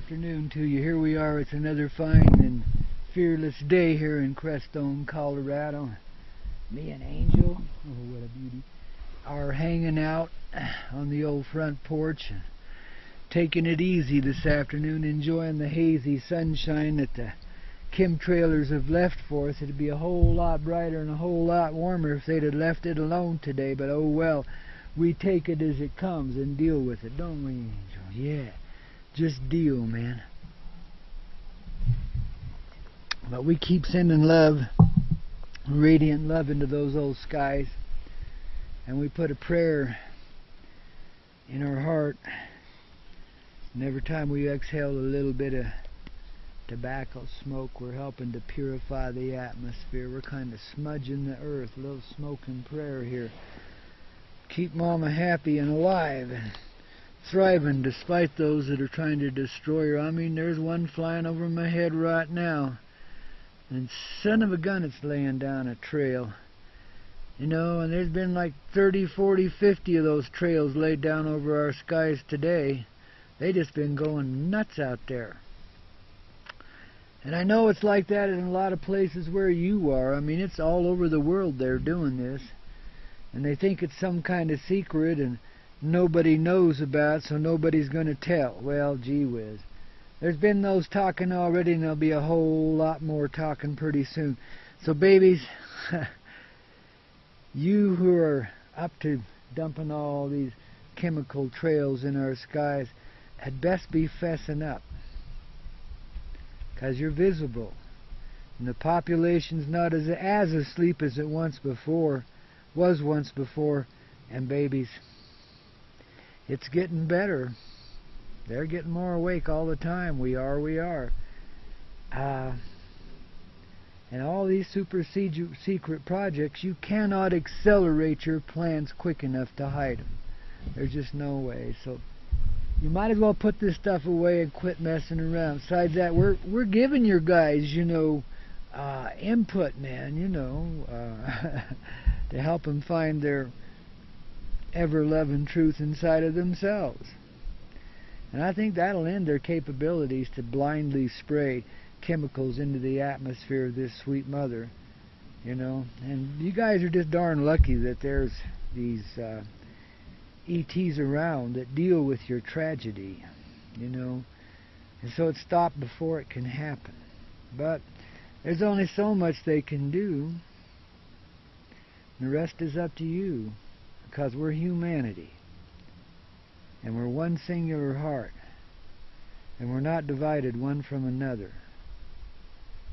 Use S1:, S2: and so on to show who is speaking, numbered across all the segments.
S1: afternoon to you. Here we are. It's another fine and fearless day here in Crestone, Colorado. Me and Angel, oh what a beauty, are hanging out on the old front porch, taking it easy this afternoon, enjoying the hazy sunshine that the chemtrailers have left for us. It'd be a whole lot brighter and a whole lot warmer if they'd have left it alone today, but oh well, we take it as it comes and deal with it, don't we, Angel? Yeah. Just deal, man. But we keep sending love, radiant love into those old skies. And we put a prayer in our heart. And every time we exhale a little bit of tobacco smoke, we're helping to purify the atmosphere. We're kind of smudging the earth. A little smoke and prayer here. Keep Mama happy and alive and thriving despite those that are trying to destroy her. I mean, there's one flying over my head right now, and son of a gun, it's laying down a trail. You know, and there's been like 30, 40, 50 of those trails laid down over our skies today. They just been going nuts out there. And I know it's like that in a lot of places where you are. I mean, it's all over the world they're doing this. And they think it's some kind of secret and nobody knows about, so nobody's going to tell. Well, gee whiz. There's been those talking already, and there'll be a whole lot more talking pretty soon. So babies, you who are up to dumping all these chemical trails in our skies had best be fessing up, because you're visible. And the population's not as asleep as it was once before, and babies, it's getting better. They're getting more awake all the time. We are. And all these super secret projects, you cannot accelerate your plans quick enough to hide them. There's just no way. So you might as well put this stuff away and quit messing around. Besides that, we're giving your guys, you know, input, man, you know, to help them find their ever-loving truth inside of themselves. And I think that'll end their capabilities to blindly spray chemicals into the atmosphere of this sweet mother, you know. And you guys are just darn lucky that there's these ETs around that deal with your tragedy, you know. And so it's stopped before it can happen. But there's only so much they can do. The rest is up to you. Because we're humanity, and we're one singular heart, and we're not divided one from another,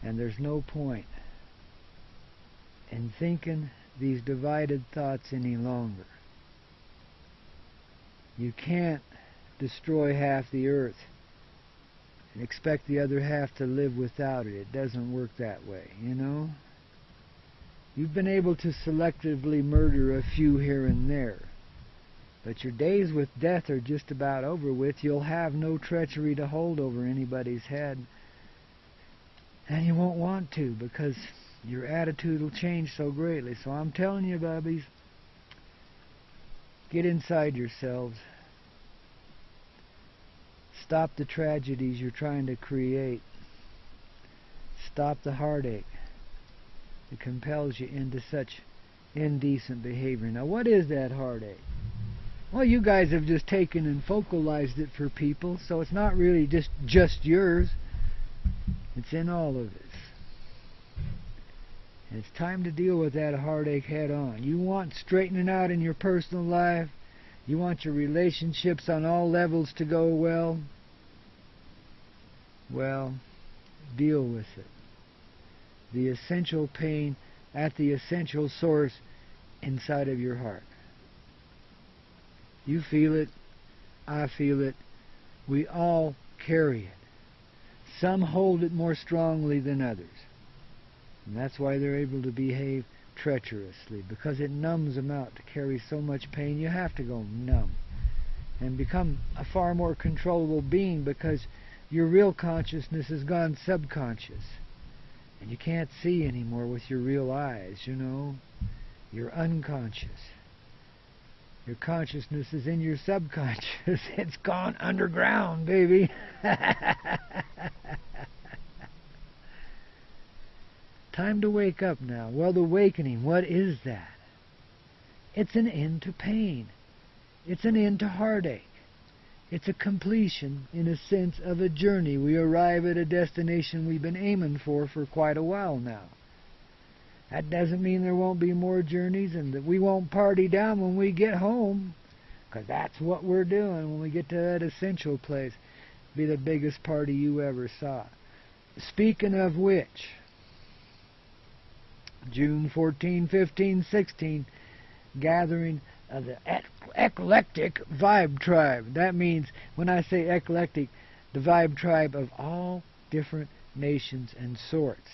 S1: and there's no point in thinking these divided thoughts any longer. You can't destroy half the earth and expect the other half to live without it. It doesn't work that way, you know. You've been able to selectively murder a few here and there, but your days with death are just about over with. You'll have no treachery to hold over anybody's head, and you won't want to, because your attitude will change so greatly. So I'm telling you, bubbies, get inside yourselves. Stop the tragedies you're trying to create. Stop the heartache. It compels you into such indecent behavior. Now, what is that heartache? Well, you guys have just taken and focalized it for people, so it's not really just yours. It's in all of us. And it's time to deal with that heartache head on. You want straightening out in your personal life? You want your relationships on all levels to go well? Well, deal with it. The essential pain at the essential source inside of your heart. You feel it, I feel it, we all carry it. Some hold it more strongly than others. And that's why they're able to behave treacherously, because it numbs them out to carry so much pain. You have to go numb and become a far more controllable being, because your real consciousness has gone subconscious. And you can't see anymore with your real eyes, you know. You're unconscious. Your consciousness is in your subconscious. It's gone underground, baby. Time to wake up now. Well, the awakening, what is that? It's an end to pain. It's an end to heartache. It's a completion, in a sense, of a journey. We arrive at a destination we've been aiming for quite a while now. That doesn't mean there won't be more journeys and that we won't party down when we get home, because that's what we're doing when we get to that essential place. Be the biggest party you ever saw. Speaking of which, June 14, 15, 16, gathering of the Eclectic Vibe Tribe. That means, when I say eclectic, the Vibe Tribe of all different nations and sorts.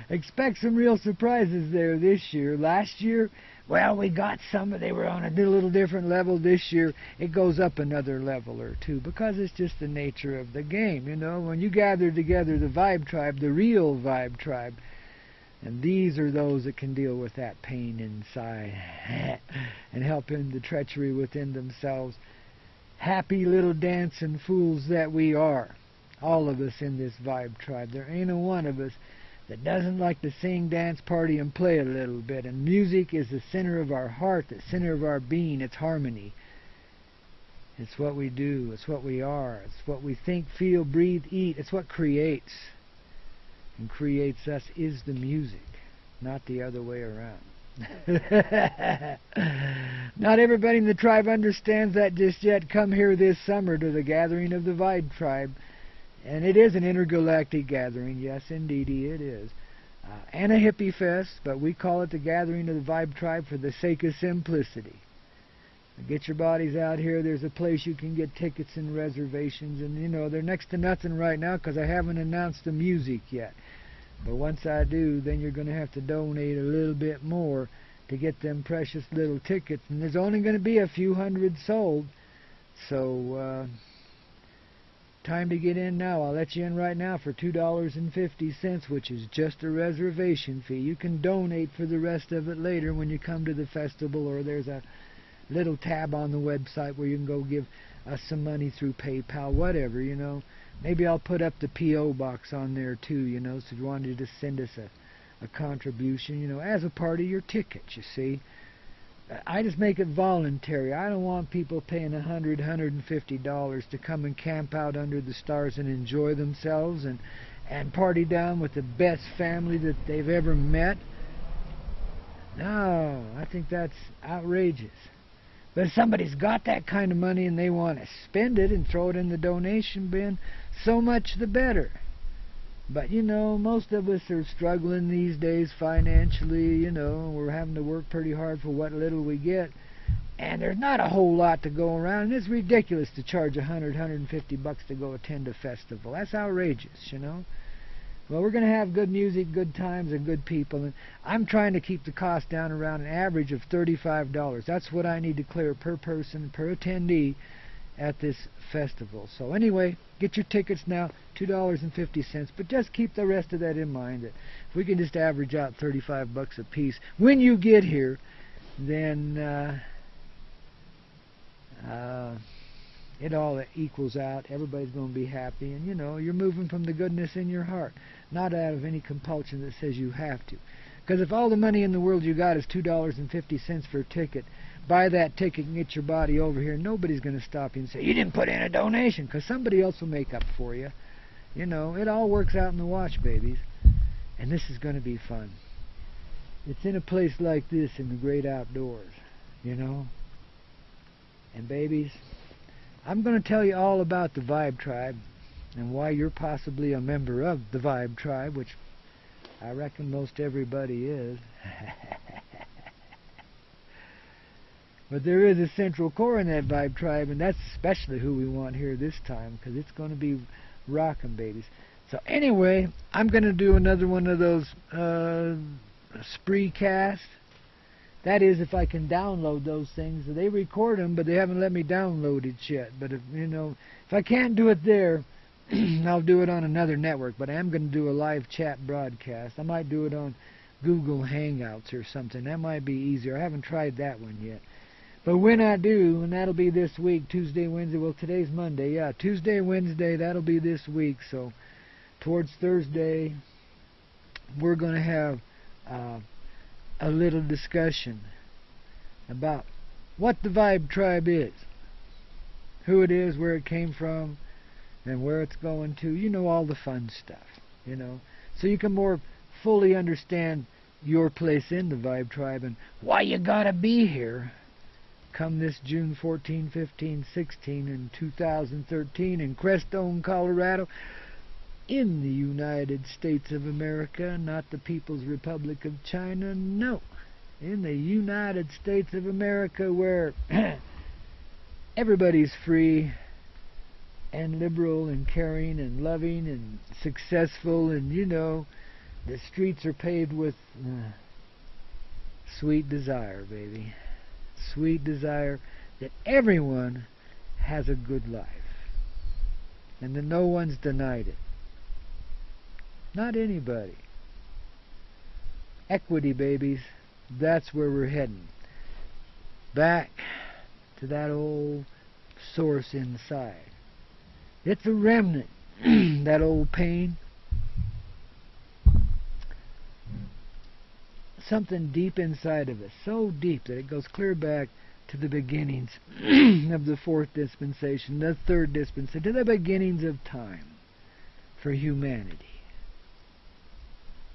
S1: Expect some real surprises there this year. Last year, well, we got some, they were on a little different level. This year, it goes up another level or two, because it's just the nature of the game. You know, when you gather together the Vibe Tribe, the real Vibe Tribe, and these are those that can deal with that pain inside and help in the treachery within themselves. Happy little dancing fools that we are. All of us in this Vibe Tribe. There ain't a one of us that doesn't like to sing, dance, party, and play a little bit. And music is the center of our heart, the center of our being. It's harmony. It's what we do. It's what we are. It's what we think, feel, breathe, eat. It's what creates. And creates us is the music, not the other way around. Not everybody in the tribe understands that just yet. Come here this summer to the gathering of the Vibe Tribe. And it is an intergalactic gathering. Yes, indeedy, it is. And a hippie fest, but we call it the gathering of the Vibe Tribe for the sake of simplicity. Get your bodies out here. There's a place you can get tickets and reservations. And, you know, they're next to nothing right now because I haven't announced the music yet. But once I do, then you're going to have to donate a little bit more to get them precious little tickets. And there's only going to be a few hundred sold. So, time to get in now. I'll let you in right now for $2.50, which is just a reservation fee. You can donate for the rest of it later when you come to the festival, or there's a little tab on the website where you can go give us some money through PayPal, whatever, you know. Maybe I'll put up the P.O. box on there too, you know, so if you wanted to send us a contribution, you know, as a part of your ticket, you see. I just make it voluntary. I don't want people paying $100, $150 to come and camp out under the stars and enjoy themselves and party down with the best family that they've ever met. No, I think that's outrageous. But if somebody's got that kind of money and they want to spend it and throw it in the donation bin, so much the better. But, you know, most of us are struggling these days financially, you know. We're having to work pretty hard for what little we get. And there's not a whole lot to go around. And it's ridiculous to charge $100, $150 to go attend a festival. That's outrageous, you know. Well, we're going to have good music, good times, and good people. And I'm trying to keep the cost down around an average of $35. That's what I need to clear per person, per attendee at this festival. So anyway, get your tickets now, $2.50. But just keep the rest of that in mind. That if we can just average out $35 a piece when you get here, then it all equals out. Everybody's going to be happy, and you know, you're moving from the goodness in your heart, not out of any compulsion that says you have to. Because if all the money in the world you got is $2.50 for a ticket, buy that ticket and get your body over here. Nobody's going to stop you and say, you didn't put in a donation, because somebody else will make up for you. You know, it all works out in the wash, babies. And this is going to be fun. It's in a place like this in the great outdoors, you know. And babies, I'm going to tell you all about the Vibe Tribe and why you're possibly a member of the Vibe Tribe, which I reckon most everybody is. But there is a central core in that Vibe Tribe, and that's especially who we want here this time, because it's going to be rockin', babies. So anyway, I'm going to do another one of those spree casts. That is, if I can download those things. They record them, but they haven't let me download it yet. But if, you know, if I can't do it there, I'll do it on another network. But I am going to do a live chat broadcast. I might do it on Google Hangouts or something. That might be easier. I haven't tried that one yet. But when I do, and that'll be this week, Tuesday, Wednesday, well, today's Monday, yeah, Tuesday, Wednesday, that'll be this week. So towards Thursday, we're going to have a little discussion about what the Vibe Tribe is, who it is, where it came from, and where it's going to. You know, all the fun stuff, you know. So you can more fully understand your place in the Vibe Tribe and why you gotta be here come this June 14, 15, 16 in 2013 in Crestone, Colorado, in the United States of America, not the People's Republic of China, no. In the United States of America, where everybody's free and liberal and caring and loving and successful, and you know, the streets are paved with sweet desire, baby. Sweet desire that everyone has a good life and that no one's denied it. Not anybody. Equity, babies. That's where we're heading. Back to that old source inside. It's a remnant. That old pain. Something deep inside of us, so deep that it goes clear back to the beginnings of the fourth dispensation, the third dispensation, to the beginnings of time for humanity,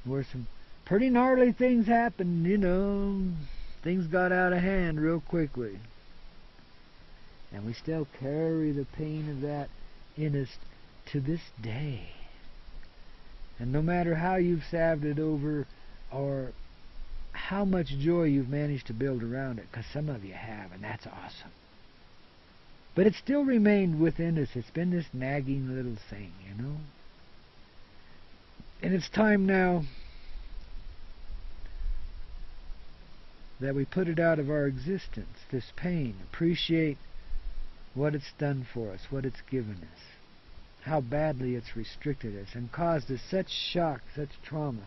S1: where some pretty gnarly things happened, you know. Things got out of hand real quickly, and we still carry the pain of that in us to this day. And no matter how you've salved it over, or how much joy you've managed to build around it, because some of you have, and that's awesome. But it still remained within us. It's been this nagging little thing, you know. And it's time now that we put it out of our existence, this pain. Appreciate what it's done for us, what it's given us, how badly it's restricted us and caused us such shock, such trauma,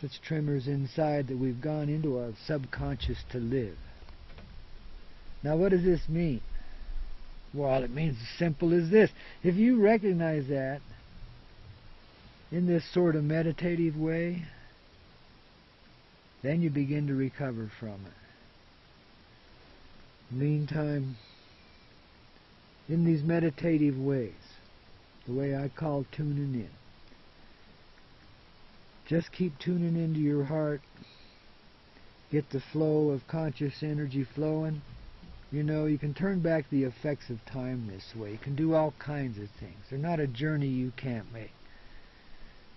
S1: such tremors inside that we've gone into our subconscious to live. Now what does this mean? Well, it means as simple as this. If you recognize that in this sort of meditative way, then you begin to recover from it. Meantime, in these meditative ways, the way I call tuning in, just keep tuning into your heart. Get the flow of conscious energy flowing. You know, you can turn back the effects of time this way. You can do all kinds of things. They're not a journey you can't make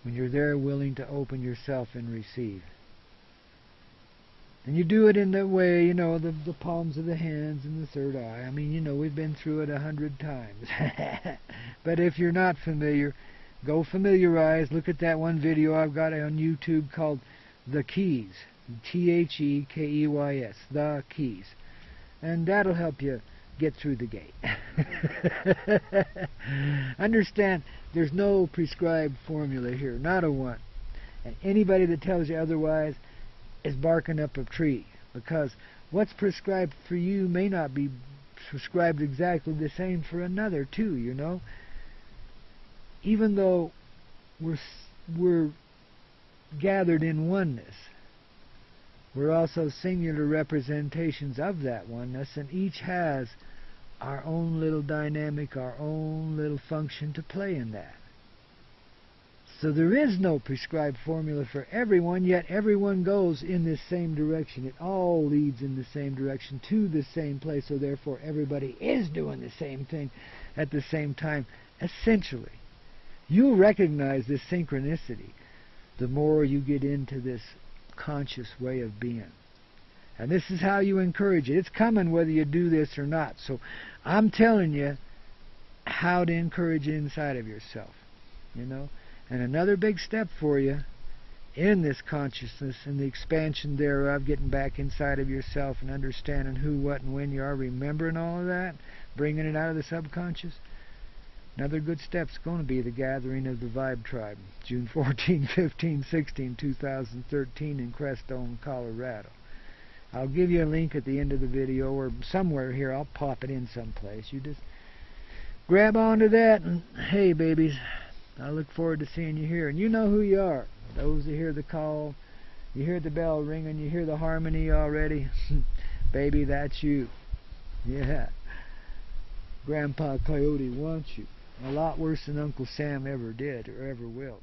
S1: when you're there willing to open yourself and receive. And you do it in the way, you know, the palms of the hands and the third eye. I mean, you know, we've been through it 100 times. But if you're not familiar, go familiarize. Look at that one video I've got on YouTube called The Keys. T-H-E-K-E-Y-S. The Keys. And that'll help you get through the gate. Understand, there's no prescribed formula here. Not a one. And anybody that tells you otherwise is barking up a tree. Because what's prescribed for you may not be prescribed exactly the same for another too, you know. Even though we're gathered in oneness, we're also singular representations of that oneness, and each has our own little dynamic, our own little function to play in that. So there is no prescribed formula for everyone, yet everyone goes in this same direction. It all leads in the same direction to the same place, so therefore everybody is doing the same thing at the same time, essentially. You'll recognize this synchronicity the more you get into this conscious way of being. And this is how you encourage it. It's coming whether you do this or not. So I'm telling you how to encourage it inside of yourself, you know. And another big step for you in this consciousness and the expansion thereof, getting back inside of yourself and understanding who, what, and when you are, remembering all of that, bringing it out of the subconscious, Another good step's going to be the gathering of the Vibe Tribe, June 14, 15, 16, 2013 in Crestone, Colorado. I'll give you a link at the end of the video, or somewhere here. I'll pop it in someplace. You just grab onto that, and hey, babies, I look forward to seeing you here. And you know who you are. Those that hear the call, you hear the bell ringing, you hear the harmony already. Baby, that's you. Yeah. Grandpa Coyote wants you. A lot worse than Uncle Sam ever did or ever will.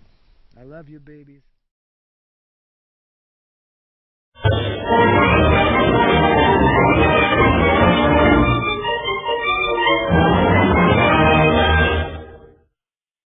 S1: I love you, babies.